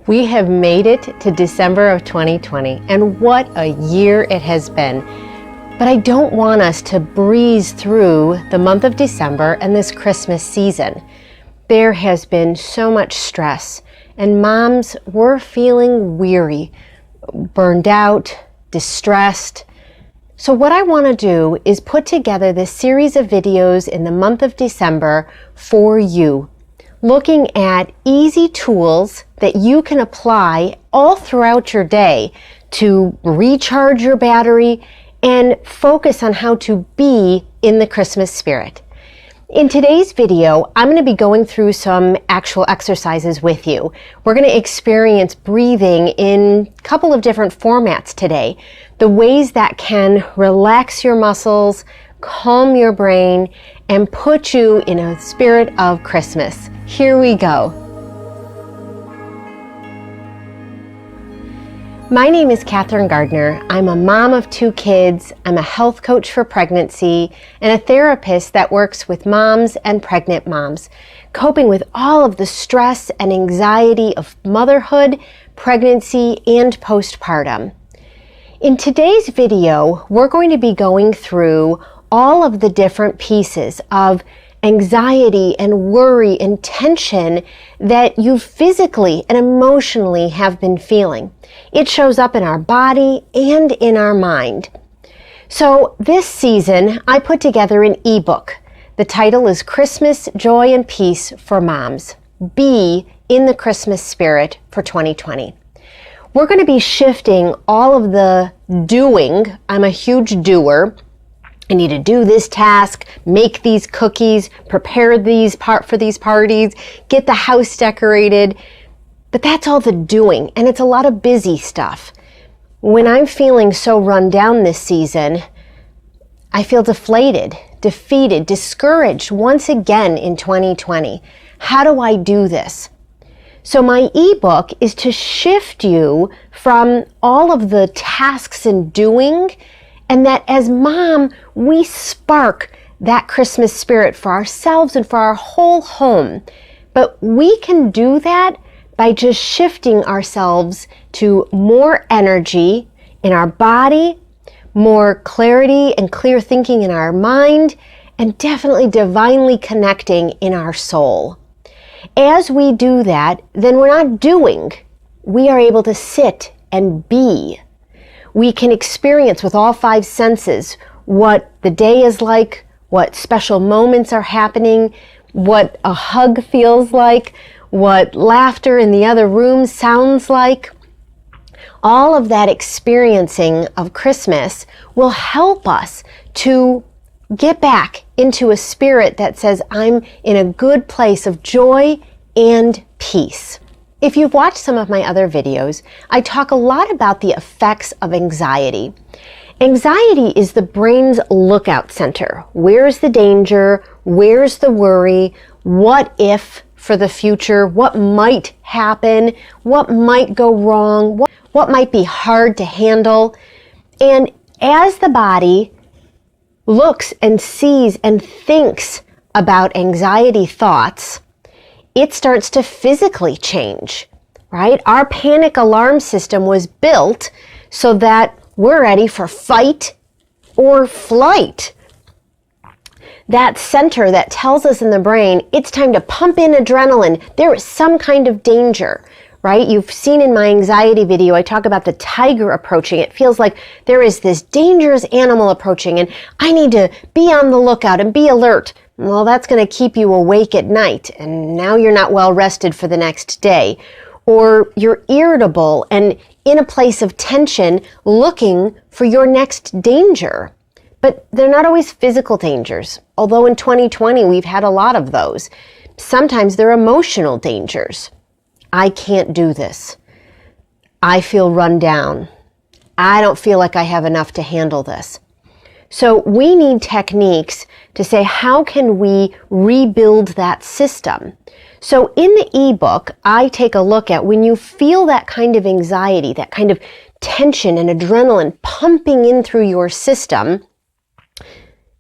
We have made it to December of 2020, and what a year it has been. But I don't want us to breeze through the month of December and this Christmas season. There has been so much stress, and moms were feeling weary, burned out, distressed. So what I want to do is put together this series of videos in the month of December for you, looking at easy tools that you can apply all throughout your day to recharge your battery and focus on how to be in the Christmas spirit. In today's video, I'm going to be going through some actual exercises with you. We're going to experience breathing in a couple of different formats today. The ways that can relax your muscles, calm your brain, and put you in a spirit of Christmas. Here we go. My name is Kathryn Gardner. I'm a mom of 2 kids. I'm a health coach for pregnancy and a therapist that works with moms and pregnant moms, coping with all of the stress and anxiety of motherhood, pregnancy, and postpartum. In today's video, we're going to be going through all of the different pieces of anxiety and worry and tension that you physically and emotionally have been feeling. It shows up in our body and in our mind. So this season, I put together an ebook. The title is Christmas, Joy, and Peace for Moms. Be in the Christmas spirit for 2020. We're going to be shifting all of the doing. I'm a huge doer. I need to do this task, make these cookies, prepare for these parties, get the house decorated. But that's all the doing, and it's a lot of busy stuff. When I'm feeling so run down this season, I feel deflated, defeated, discouraged once again in 2020. How do I do this? So my ebook is to shift you from all of the tasks and doing, and that as mom, we spark that Christmas spirit for ourselves and for our whole home. But we can do that by just shifting ourselves to more energy in our body, more clarity and clear thinking in our mind, and definitely divinely connecting in our soul. As we do that, then we're not doing. We are able to sit and be. We can experience with all 5 senses what the day is like, what special moments are happening, what a hug feels like, what laughter in the other room sounds like. All of that experiencing of Christmas will help us to get back into a spirit that says, I'm in a good place of joy and peace. If you've watched some of my other videos, I talk a lot about the effects of anxiety. Anxiety is the brain's lookout center. Where's the danger? Where's the worry? What if for the future? What might happen? What might go wrong? What might be hard to handle? And as the body looks and sees and thinks about anxiety thoughts, it starts to physically change, right? Our panic alarm system was built so that we're ready for fight or flight. That center that tells us in the brain, it's time to pump in adrenaline. There is some kind of danger, right? You've seen in my anxiety video, I talk about the tiger approaching. It feels like there is this dangerous animal approaching, and I need to be on the lookout and be alert. Well, that's going to keep you awake at night, and now you're not well rested for the next day. Or you're irritable and in a place of tension looking for your next danger. But they're not always physical dangers, although in 2020 we've had a lot of those. Sometimes they're emotional dangers. I can't do this. I feel run down. I don't feel like I have enough to handle this. So we need techniques to say, how can we rebuild that system? So in the ebook, I take a look at when you feel that kind of anxiety, that kind of tension and adrenaline pumping in through your system,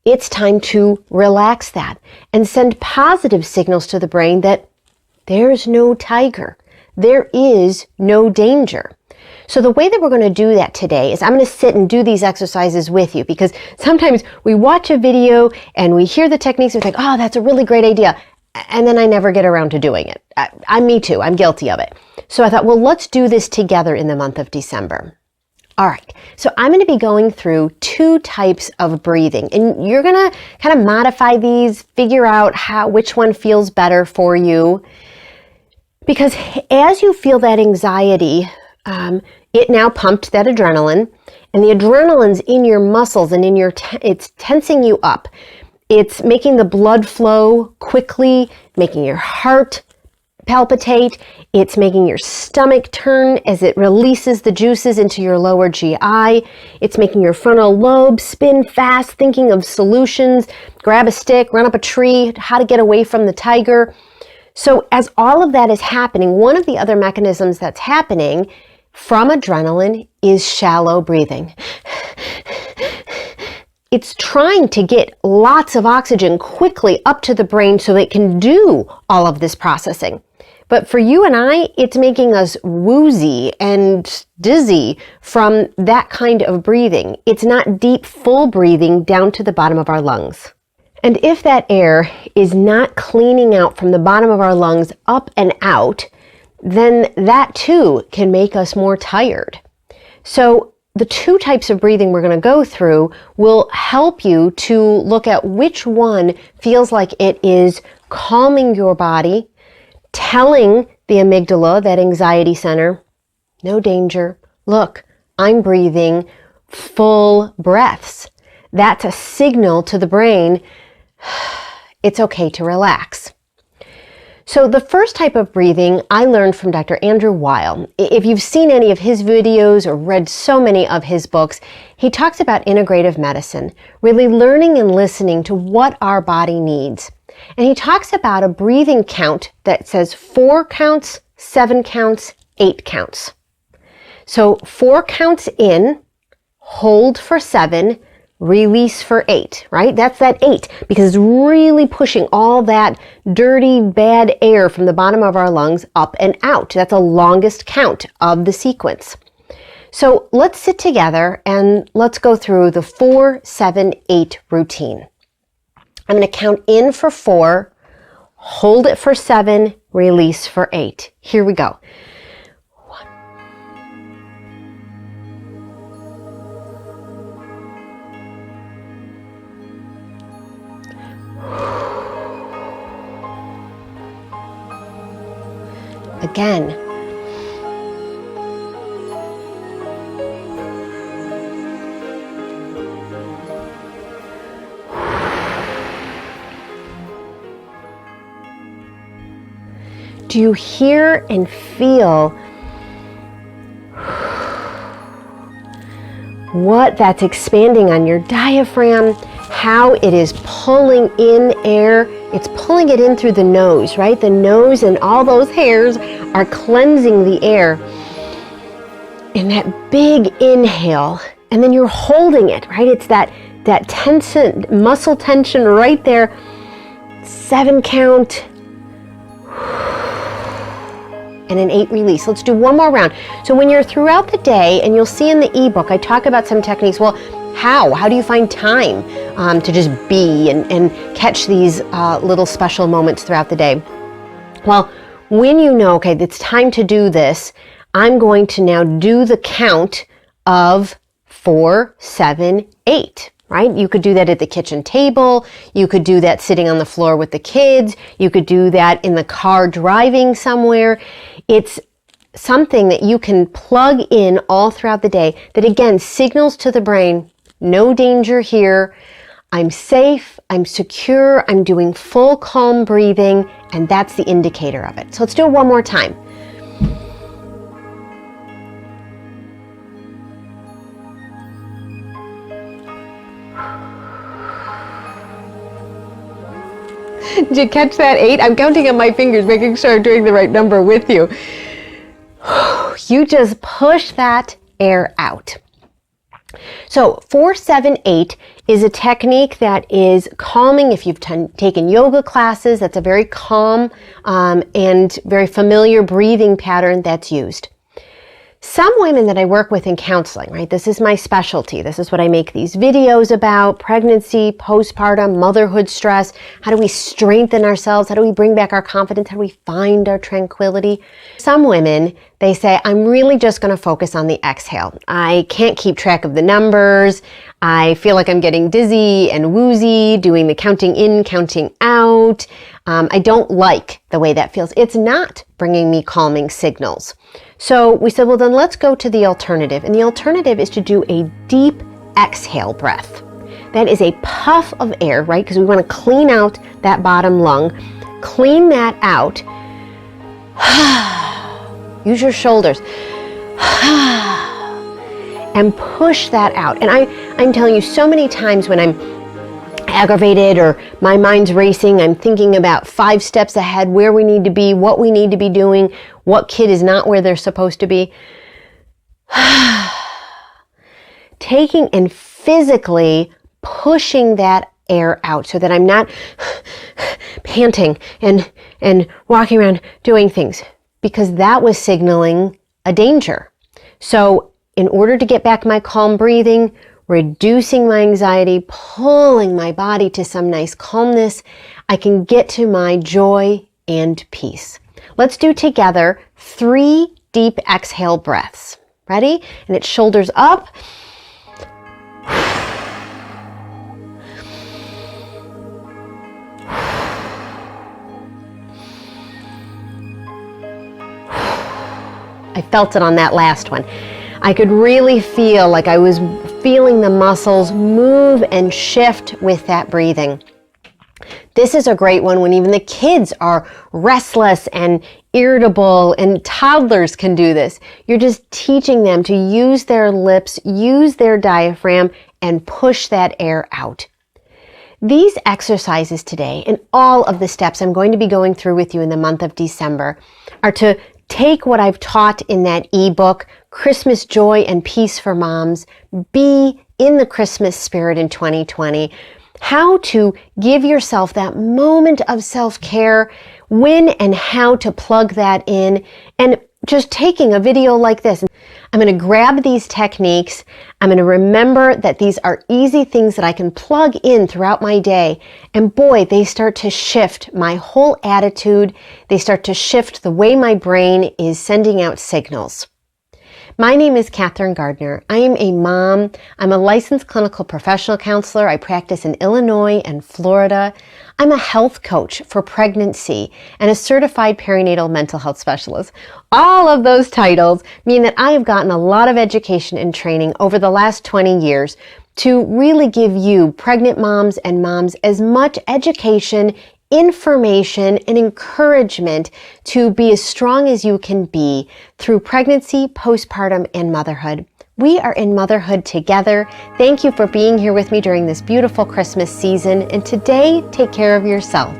it's time to relax that and send positive signals to the brain that there's no tiger. there is no danger. So the way that we're going to do that today is I'm going to sit and do these exercises with you, because sometimes we watch a video and we hear the techniques and we think, oh, that's a really great idea. And then I never get around to doing it. Me too. I'm guilty of it. So I thought, well, let's do this together in the month of December. All right. So I'm going to be going through 2 types of breathing, and you're going to kind of modify these, figure out which one feels better for you. Because as you feel that anxiety, it now pumped that adrenaline, and the adrenaline's in your muscles and it's tensing you up. It's making the blood flow quickly, making your heart palpitate. It's making your stomach turn as it releases the juices into your lower GI. It's making your frontal lobe spin fast, thinking of solutions, grab a stick, run up a tree, how to get away from the tiger. So as all of that is happening, one of the other mechanisms that's happening from adrenaline is shallow breathing. It's trying to get lots of oxygen quickly up to the brain so it can do all of this processing. But for you and I, it's making us woozy and dizzy from that kind of breathing. It's not deep, full breathing down to the bottom of our lungs. And if that air is not cleaning out from the bottom of our lungs up and out, then that too can make us more tired. So the 2 types of breathing we're going to go through will help you to look at which one feels like it is calming your body, telling the amygdala, that anxiety center, no danger. Look, I'm breathing full breaths. That's a signal to the brain, it's okay to relax. So the first type of breathing I learned from Dr. Andrew Weil. If you've seen any of his videos or read so many of his books, he talks about integrative medicine, really learning and listening to what our body needs. And he talks about a breathing count that says 4 counts, 7 counts, 8 counts. So 4 counts in, hold for 7, release for 8, right? That's that 8, because it's really pushing all that dirty, bad air from the bottom of our lungs up and out. That's the longest count of the sequence. So let's sit together and let's go through the 4, 7, 8 routine. I'm going to count in for 4, hold it for 7, release for 8. Here we go. Again. Do you hear and feel what that's expanding on your diaphragm? How it is pulling in air. It's pulling it in through the nose, right? The nose and all those hairs are cleansing the air in that big inhale. And then you're holding it, right? It's that tension, muscle tension right there. 7 count. And an 8 release. Let's do one more round. So when you're throughout the day, and you'll see in the ebook, I talk about some techniques. Well, how do you find time to just be and catch these little special moments throughout the day? Well, when you know, okay, it's time to do this, I'm going to now do the count of 4, 7, 8, right? You could do that at the kitchen table. You could do that sitting on the floor with the kids. You could do that in the car driving somewhere. It's something that you can plug in all throughout the day that, again, signals to the brain, no danger here. I'm safe, I'm secure, I'm doing full calm breathing, and that's the indicator of it. So let's do it one more time. Did you catch that 8? I'm counting on my fingers, making sure I'm doing the right number with you. You just push that air out. So 4, 7, 8 is a technique that is calming. If you've taken yoga classes, that's a very calm and very familiar breathing pattern that's used. Some women that I work with in counseling, right? This is my specialty. This is what I make these videos about: pregnancy, postpartum, motherhood stress. How do we strengthen ourselves? How do we bring back our confidence? How do we find our tranquility? Some women, they say, I'm really just going to focus on the exhale. I can't keep track of the numbers. I feel like I'm getting dizzy and woozy doing the counting in, counting out. I don't like the way that feels. It's not bringing me calming signals. So we said, well, then let's go to the alternative. And the alternative is to do a deep exhale breath. That is a puff of air, right? Because we want to clean out that bottom lung. Clean that out. Use your shoulders. And push that out. And I'm telling you, so many times when I'm aggravated or my mind's racing, I'm thinking about 5 steps ahead, where we need to be, what we need to be doing, what kid is not where they're supposed to be. Taking and physically pushing that air out so that I'm not panting and walking around doing things, because that was signaling a danger. So in order to get back my calm breathing, reducing my anxiety, pulling my body to some nice calmness, I can get to my joy and peace. Let's do together 3 deep exhale breaths. Ready? And it's shoulders up. I felt it on that last one. I could really feel like I was feeling the muscles move and shift with that breathing. This is a great one when even the kids are restless and irritable, and toddlers can do this. You're just teaching them to use their lips, use their diaphragm, and push that air out. These exercises today and all of the steps I'm going to be going through with you in the month of December are to take what I've taught in that ebook, Christmas Joy and Peace for Moms, be in the Christmas spirit in 2020, how to give yourself that moment of self-care, when and how to plug that in, and just taking a video like this. I'm going to grab these techniques. I'm going to remember that these are easy things that I can plug in throughout my day. And boy, they start to shift my whole attitude. They start to shift the way my brain is sending out signals. My name is Kathryn Gardner. I am a mom. I'm a licensed clinical professional counselor. I practice in Illinois and Florida. I'm a health coach for pregnancy and a certified perinatal mental health specialist. All of those titles mean that I have gotten a lot of education and training over the last 20 years to really give you pregnant moms and moms as much education, information, and encouragement to be as strong as you can be through pregnancy, postpartum, and motherhood. We are in motherhood together. Thank you for being here with me during this beautiful Christmas season. And today, take care of yourself.